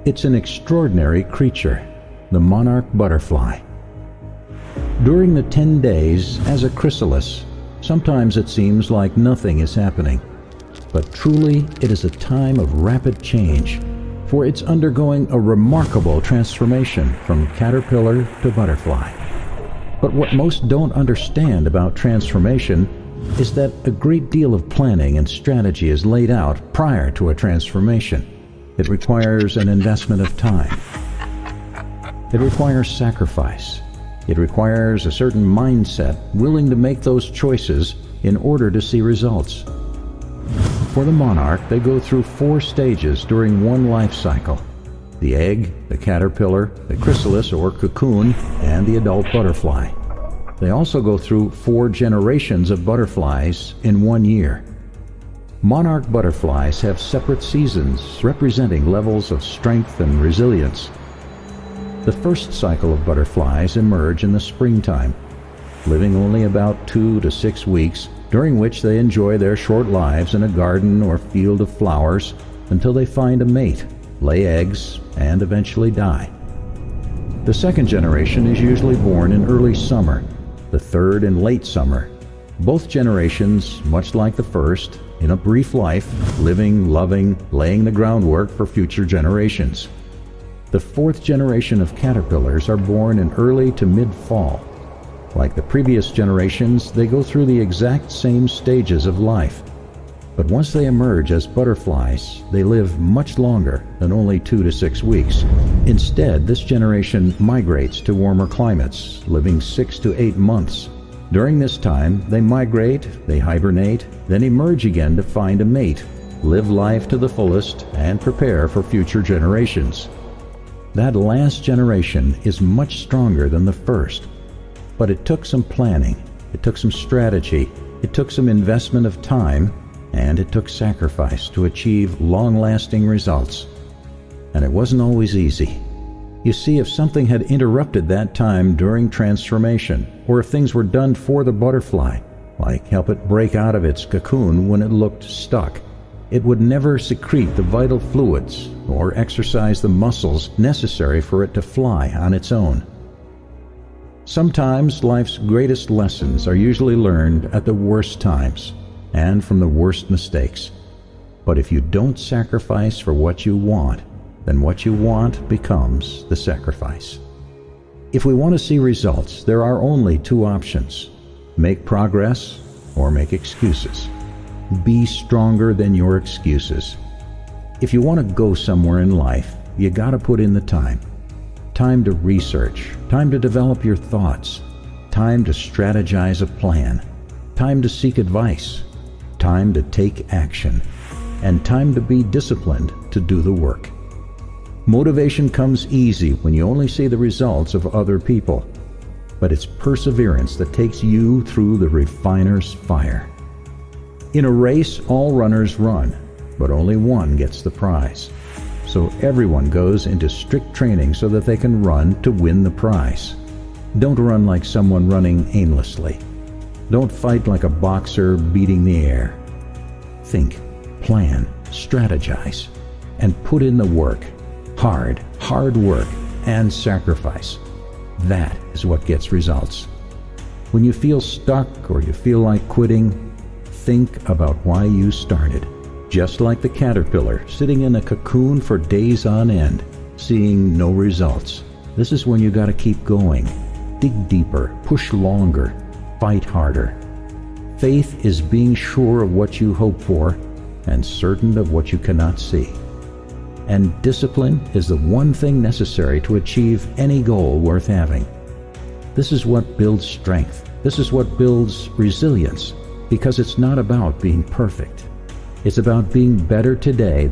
It's an extraordinary creature, the monarch butterfly. During the 10 days as a chrysalis, sometimes it seems like nothing is happening. But truly, it is a time of rapid change, for it's undergoing a remarkable transformation from caterpillar to butterfly. But what most don't understand about transformation is that a great deal of planning and strategy is laid out prior to a transformation. It requires an investment of time. It requires sacrifice. It requires a certain mindset willing to make those choices in order to see results. For the monarch, they go through 4 stages during one life cycle: the egg, the caterpillar, the chrysalis or cocoon, and the adult butterfly. They also go through 4 generations of butterflies in 1 year. Monarch butterflies have separate seasons representing levels of strength and resilience. The first cycle of butterflies emerge in the springtime, living only about 2 to 6 weeks, during which they enjoy their short lives in a garden or field of flowers until they find a mate, lay eggs, and eventually die. The second generation is usually born in early summer, the third in late summer. Both generations, much like the first, in a brief life, living, loving, laying the groundwork for future generations. The fourth generation of caterpillars are born in early to mid-fall. Like the previous generations, they go through the exact same stages of life. But once they emerge as butterflies, they live much longer than only 2 to 6 weeks. Instead, this generation migrates to warmer climates, living 6 to 8 months. During this time, they migrate, they hibernate, then emerge again to find a mate, live life to the fullest, and prepare for future generations. That last generation is much stronger than the first. But it took some planning, it took some strategy, it took some investment of time, and it took sacrifice to achieve long-lasting results. And it wasn't always easy. You see, if something had interrupted that time during transformation, or if things were done for the butterfly, like help it break out of its cocoon when it looked stuck, it would never secrete the vital fluids or exercise the muscles necessary for it to fly on its own. Sometimes life's greatest lessons are usually learned at the worst times and from the worst mistakes. But if you don't sacrifice for what you want, then what you want becomes the sacrifice. If we want to see results, there are only 2 options: make progress or make excuses. Be stronger than your excuses. If you want to go somewhere in life, you gotta put in the time. Time to research, time to develop your thoughts, time to strategize a plan, time to seek advice, time to take action, and time to be disciplined to do the work. Motivation comes easy when you only see the results of other people, but it's perseverance that takes you through the refiner's fire. In a race, all runners run, but only one gets the prize. So everyone goes into strict training so that they can run to win the prize. Don't run like someone running aimlessly. Don't fight like a boxer beating the air. Think, plan, strategize, and put in the work. Hard work and sacrifice. That is what gets results. When you feel stuck or you feel like quitting, think about why you started. Just like the caterpillar sitting in a cocoon for days on end, seeing no results. This is when you gotta keep going. Dig deeper, push longer, fight harder. Faith is being sure of what you hope for and certain of what you cannot see. And discipline is the one thing necessary to achieve any goal worth having. This is what builds strength. This is what builds resilience, because it's not about being perfect. It's about being better today